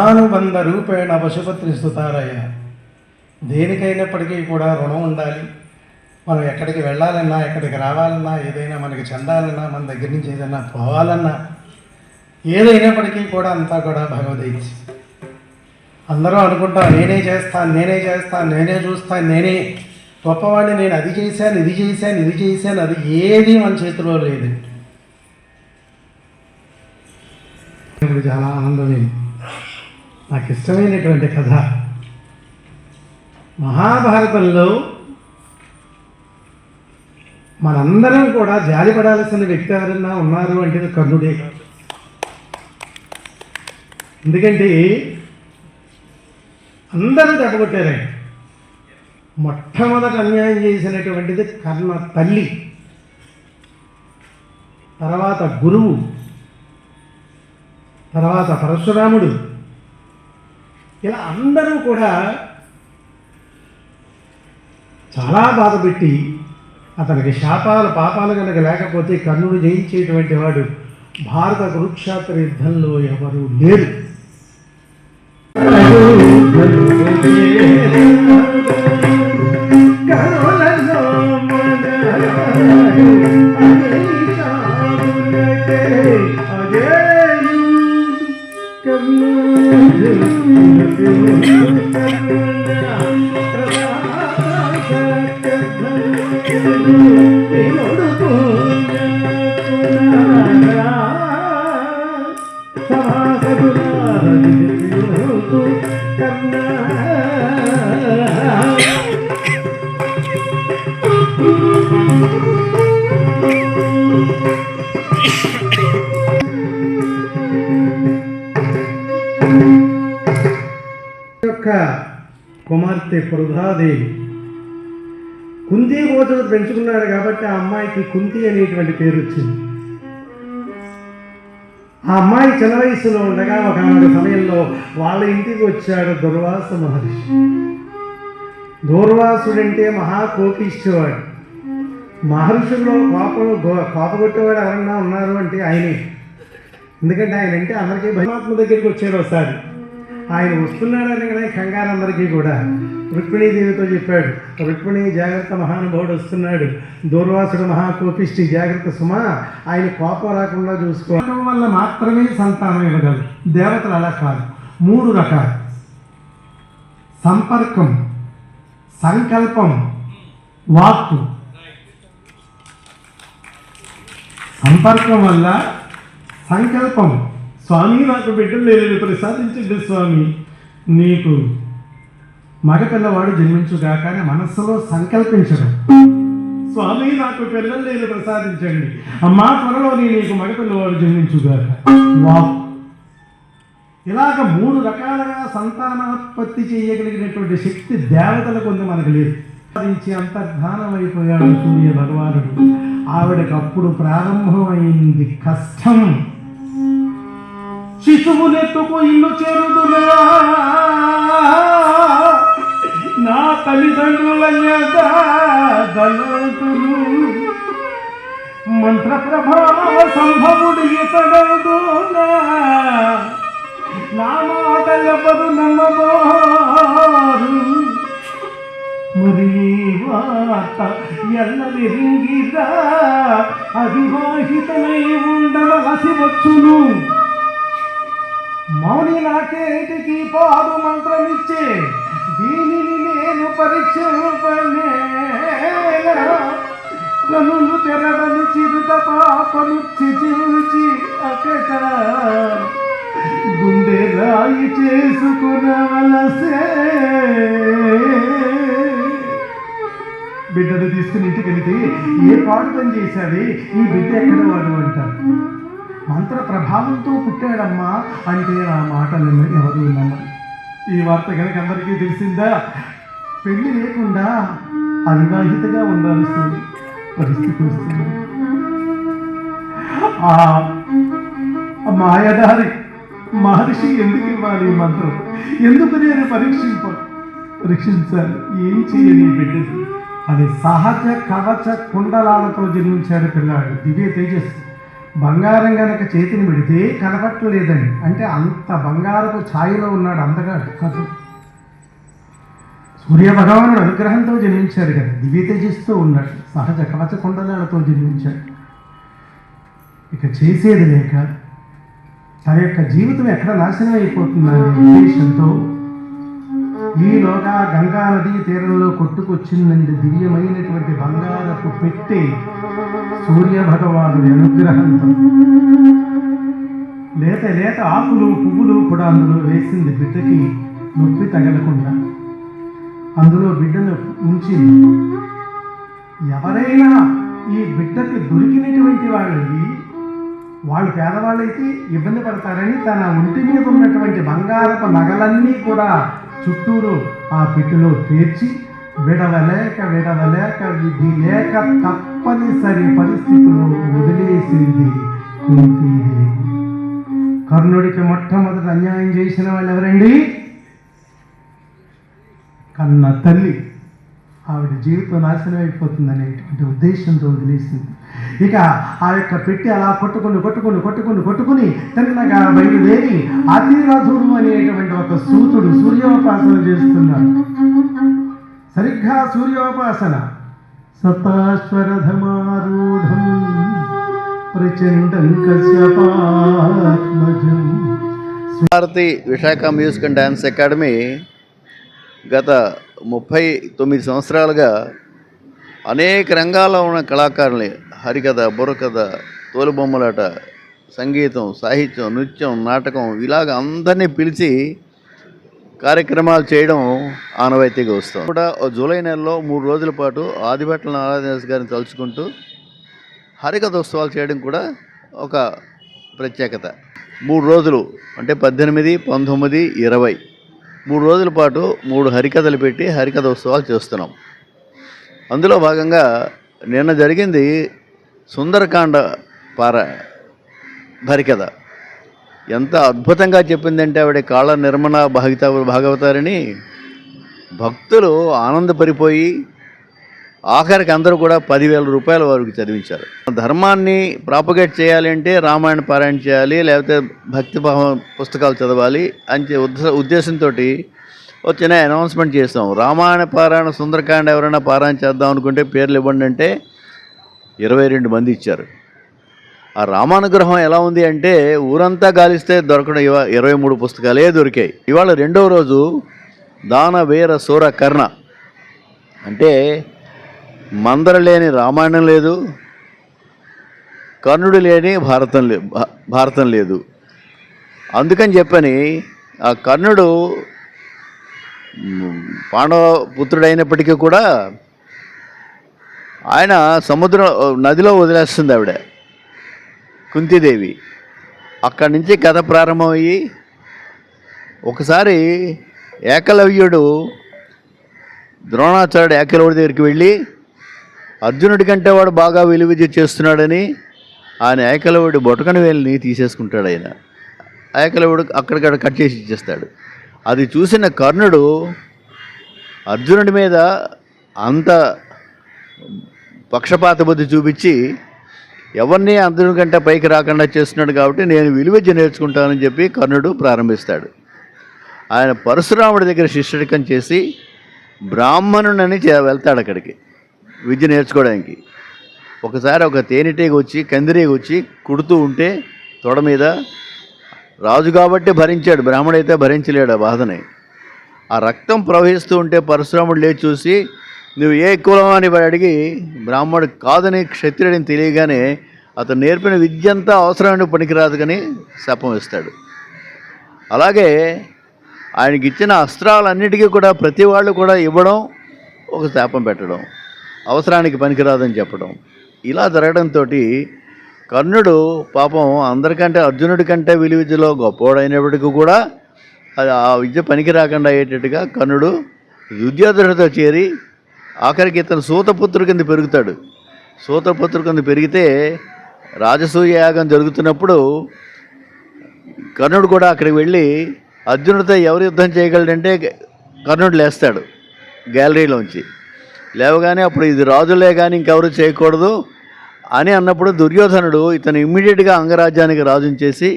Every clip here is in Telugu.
రుణానుబంధ రూపేణ పశుపత్రి సుతారయ. దేనికైనప్పటికీ కూడా రుణం ఉండాలి. మనం ఎక్కడికి వెళ్ళాలన్నా, ఎక్కడికి రావాలన్నా, ఏదైనా మనకి చెందాలన్నా, మన దగ్గర నుంచి ఏదైనా పోవాలన్నా, ఏదైనప్పటికీ కూడా అంతా కూడా భగవదైచ్ఛ. అందరూ అనుకుంటాం నేనే చేస్తాను, నేనే చేస్తాను, నేనే చూస్తాను, నేనే గొప్పవాడిని, నేను అది చేశాను, ఇది చేశాను, ఇది చేశాను. అది ఏది మన చేతిలో లేదు. ఇప్పుడు చాలా ఆనందమైంది. నాకు ఇష్టమైనటువంటి కథ మహాభారతంలో మనందరం కూడా జాలిపడాల్సిన వ్యక్తి ఎవరన్నా ఉన్నారు అంటే కర్ణుడే కాదు. ఎందుకంటే అందరూ దెబ్బకొట్టారు. మొట్టమొదటి అన్యాయం చేసినటువంటిది కర్ణ తల్లి, తర్వాత గురువు, తర్వాత పరశురాముడు. ఇలా అందరూ కూడా చాలా బాధపెట్టి అతనికి శాపాలు పాపాలు కనుక లేకపోతే కర్ణుడు జయించేటువంటి వాడు భారత కురుక్షేత్ర యుద్ధంలో ఎవరు లేరు. కుమార్తె పృథాదేవి కుంతి గోత్రుడు పెంచుకున్నాడు కాబట్టి ఆ అమ్మాయికి కుంతి అనేటువంటి పేరు వచ్చింది. ఆ అమ్మాయి చిన్న వయసులో ఉండగా ఒక సమయంలో వాళ్ళ ఇంటికి వచ్చాడు దుర్వాస మహర్షి. దూర్వాసుడంటే మహాకోపిష్టివాడు. మహర్షుల్లో కోపగొట్టేవాడు ఎవరన్నా ఉన్నారు అంటే ఆయనే. ఎందుకంటే ఆయన అంటే అందరికీ భయమాత్మ దగ్గరికి వచ్చాడు. ఒకసారి ఆయన వస్తున్నాడని కదా కంగారు అందరికీ కూడా. రుక్మిణీదేవితో చెప్పాడు, రుక్మిణి జాగ్రత్త, మహానుభావుడు వస్తున్నాడు, దూర్వాసుడు మహాకోపిష్టి, జాగ్రత్త సుమా, ఆయన కోపం రాకుండా చూసుకోవడం వల్ల మాత్రమే సంతానం ఇవ్వగలరు. దేవతలు అలా కాదు. 3 రకాలు: సంపర్కం, సంకల్పం, వాక్కు. సంపర్కం వల్ల సంకల్పం, స్వామి నాకు బిడ్డలు లేని ప్రసాదించండి స్వామి, నీకు మగపిల్లవాడు జన్మించుగాక అని మనస్సులో సంకల్పించడం. స్వామి నాకు పిల్లలు లేని ప్రసాదించండి, అమ్మా త్వరలో నీకు మగపిల్లవాడు జన్మించుగాక. వాక్. ఇలాగ 3 రకాలుగా సంతానోత్పత్తి చేయగలిగినటువంటి శక్తి దేవతలకు ఉంది, మనకు లేదు. సాధించి అంతర్ధానమైపోయాడు సూర్య భగవానుడు. ఆవిడకి అప్పుడు ప్రారంభమైంది కష్టం. శిశువునెత్తుకు ఇల్లు చేరుదునా, నా తల్లిదండ్రుల దళతులు, మంత్ర ప్రభావ సంభవుడు ఇతడవుదునా, నా మాటలెవరు నమ్మబోరు, మరి వార్త ఎల్లది రింగిదా, అవివాహితమై ఉండవలసి వచ్చును. మౌని నాకేటికి పాడు మంత్రమిచ్చే, దీనిని నేను పరీక్షింపనే, కనులు తెరవని చిరుత పాపను చిచి అకట, గుండె రాయి చేసుకునవలసే. బిడ్డను తీసుకుని ఇంటికి వెళితే ఏ పాడు పని చేశావి, ఈ బిడ్డ ఎక్కడ వాడు అంటారు. మంత్ర ప్రభావంతో పుట్టాడమ్మా అంటే ఆ మాటలు ఎవరు నమ్మరు. ఈ వార్త కనుక అందరికీ తెలిసిందా, పెళ్లి లేకుండా అవివాహితగా ఉండాల్సిన పరిస్థితి వస్తుంది. ఆ మాయదారి మహర్షి ఎందుకు ఇవ్వాలి ఈ మంత్రం, ఎందుకు నేను పరీక్షించాలి, ఏం చేయని బిడ్డది. అది సహజ కవచ కుండలాలతో జన్మించాడు పిల్లాడు, దివ్య తేజస్సు. బంగారం కనుక చేతిని పెడితే కనపట్టలేదండి. అంటే అంత బంగారపు ఛాయలో ఉన్నాడు అందగాడు కర్ణుడు. సూర్య భగవానుడు అనుగ్రహంతో జన్మించాడు కదా, దివ్య తేజస్తో ఉన్నాడు, సహజ కవచ కుండలాలతో జన్మించాడు. ఇక చేసేది లేక తన యొక్క జీవితం ఎక్కడ నాశనం అయిపోతుందనే ఉద్దేశంతో ఈలోగా గంగా నదీ తీరంలో కొట్టుకొచ్చిందండి దివ్యమైనటువంటి బంగారపు పెట్టి సూర్య భగవానుడి అనుగ్రహంతో. లేత లేత ఆకులు పువ్వులు కూడా అందులో వేసింది బిడ్డకి నొప్పి తగలకుండా. అందులో బిడ్డను ఉంచింది. ఎవరైనా ఈ బిడ్డకి దొరికినటువంటి వాళ్ళు పేదవాళ్ళైతే ఇబ్బంది పడతారని తన ఒంటి మీద ఉన్నటువంటి బంగారపు నగలన్నీ కూడా చుట్టూరు ఆ పెట్టెలో పేర్చి విడవలేక విధి లేక తప్పనిసరి పరిస్థితుల్లో వదిలేసింది కుంతీదేవి. కర్ణుడికి మొట్టమొదటి అన్యాయం చేసిన వాళ్ళు ఎవరండి? కన్న తల్లి. ఆవిడ జీవితం నాశనం అయిపోతుంది అనేటువంటి ఉద్దేశంతో వదిలేసింది. ఇక ఆ యొక్క పెట్టి అలా కొట్టుకుని తిన్నగా బయలుదేరి అతిరథుడు అనేటువంటి ఒక సూతుడు సూర్యోపాసన చేస్తున్నాడు. సరిగ్గా సూర్యోపాసన సతాశ్వరథమారూఢం ప్రచండం కశ్యపాత్మజం. Bharati Visakha music and dance academy గత 39 సంవత్సరాలుగా అనేక రంగాల్లో ఉన్న కళాకారుల్ని హరికథ, బుర్రకథ, తోలుబొమ్మలాట, సంగీతం, సాహిత్యం, నృత్యం, నాటకం ఇలాగ అందరినీ పిలిచి కార్యక్రమాలు చేయడం ఆనవాయితీగా వస్తాం. కూడా జూలై నెలలో 3 రోజుల పాటు ఆదిభట్ల నారాయణ గారిని తలుచుకుంటూ హరికథ ఉత్సవాలు చేయడం కూడా ఒక ప్రత్యేకత. 3 రోజులు అంటే 18, 19, 20 3 రోజుల పాటు 3 హరికథలు పెట్టి హరికథ ఉత్సవాలు చేస్తున్నాం. అందులో భాగంగా నిన్న జరిగింది సుందరకాండ హరికథ. ఎంత అద్భుతంగా చెప్పిందంటే ఆవిడ కాళ్ళ నిర్మణ భాగవతారిని భక్తులు ఆనందపరిపోయి ఆఖరికి అందరూ కూడా 10,000 రూపాయల వరకు చదివించారు. ధర్మాన్ని ప్రాపగేట్ చేయాలి అంటే రామాయణ పారాయణ చేయాలి, లేకపోతే భక్తిభావం పుస్తకాలు చదవాలి అని ఉద్దేశంతో వచ్చిన అనౌన్స్మెంట్ చేస్తాం. రామాయణ పారాయణ సుందరకాండ ఎవరైనా పారాయణ చేద్దాం అనుకుంటే పేర్లు ఇవ్వండి అంటే 22 మంది ఇచ్చారు. ఆ రామానుగ్రహం ఎలా ఉంది అంటే ఊరంతా గాలిస్తే దొరకడం 23 పుస్తకాలే దొరికాయి. ఇవాళ 2వ రోజు దాన వీర శూర కర్ణ అంటే మందర లేని రామాయణం లేదు, కర్ణుడు లేని భారతం లేదు. అందుకని చెప్పని ఆ కర్ణుడు పాండవ పుత్రుడైనప్పటికీ కూడా ఆయన నదిలో వదిలేస్తుంది ఆవిడ కుంతీదేవి. అక్కడి నుంచి కథ ప్రారంభమయ్యి ఒకసారి ఏకలవ్యుడు ద్రోణాచార్యుడు ఏకలవ్యుడి దగ్గరికి వెళ్ళి అర్జునుడి కంటే వాడు బాగా విలువిద్య చేస్తున్నాడని ఆయన ఏకలవ్యుడి బొటకన వేలిని తీసేసుకుంటాడు. ఆయన ఏకలవ్యుడు అక్కడికక్కడ కట్ చేసి ఇచ్చేస్తాడు. అది చూసిన కర్ణుడు అర్జునుడి మీద అంత పక్షపాత బుద్ధి చూపించి ఎవరిని అర్జునుడి కంటే పైకి రాకుండా చేస్తున్నాడు కాబట్టి నేను విలువిద్య నేర్చుకుంటానని చెప్పి కర్ణుడు ప్రారంభిస్తాడు. ఆయన పరశురాముడి దగ్గర శిష్యుడికం చేసి బ్రాహ్మణుడని వెళ్తాడు అక్కడికి విద్య నేర్చుకోవడానికి. ఒకసారి ఒక తేనెటీగ వచ్చి కందిరీగ వచ్చి కుడుతూ ఉంటే తొడ మీద రాజు కాబట్టి భరించాడు, బ్రాహ్మణుడైతే భరించలేడు ఆ బాధని. ఆ రక్తం ప్రవహిస్తూ ఉంటే పరశురాముడు లేచి చూసి నువ్వు ఏ కులం అని అడిగి బ్రాహ్మణుడు కాదని క్షత్రియుడిని తెలియగానే అతను నేర్పిన విద్య అంతా అవసరమైన పనికిరాదు కానీ శాపం ఇస్తాడు. అలాగే ఆయనకి ఇచ్చిన అస్త్రాలన్నిటికీ కూడా ప్రతి వాళ్ళు కూడా ఇవ్వడం, ఒక శాపం పెట్టడం, అవసరానికి పనికిరాదని చెప్పడం, ఇలా జరగడంతో కర్ణుడు పాపం అందరికంటే అర్జునుడి కంటే విలువిద్యలో గొప్పవాడైనప్పటికీ కూడా అది ఆ విద్య పనికి రాకుండా అయ్యేటట్టుగా కర్ణుడు దుర్యోధనుడితో చేరి ఆఖరికి ఇతను సూతపుత్రుడి కింద పెరుగుతాడు. సూతపుత్రుడి కింద పెరిగితే రాజసూయ యాగం జరుగుతున్నప్పుడు కర్ణుడు కూడా అక్కడికి వెళ్ళి అర్జునుడితో ఎవరు యుద్ధం చేయగలడంటే కర్ణుడు లేస్తాడు గ్యాలరీలోంచి. లేవగానే అప్పుడు ఇది రాజులే కానీ ఇంకెవరు చేయకూడదు అని అన్నప్పుడు దుర్యోధనుడు ఇతను ఇమ్మీడియట్గా అంగరాజ్యానికి రాజుని చేసి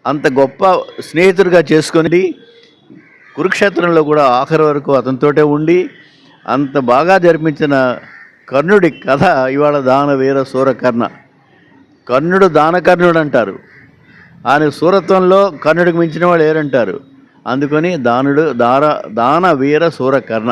అంత గొప్ప స్నేహితుడిగా చేసుకొని కురుక్షేత్రంలో కూడా ఆఖరి వరకు అతనితోటే ఉండి అంత బాగా జరిపించిన కర్ణుడి కథ ఇవాళ దానవీర సూరకర్ణ. కర్ణుడు దానకర్ణుడు అంటారు, ఆయన సూరత్వంలో కర్ణుడికి మించిన వాళ్ళు ఏరంటారు. అందుకని దానవీర సూరకర్ణ.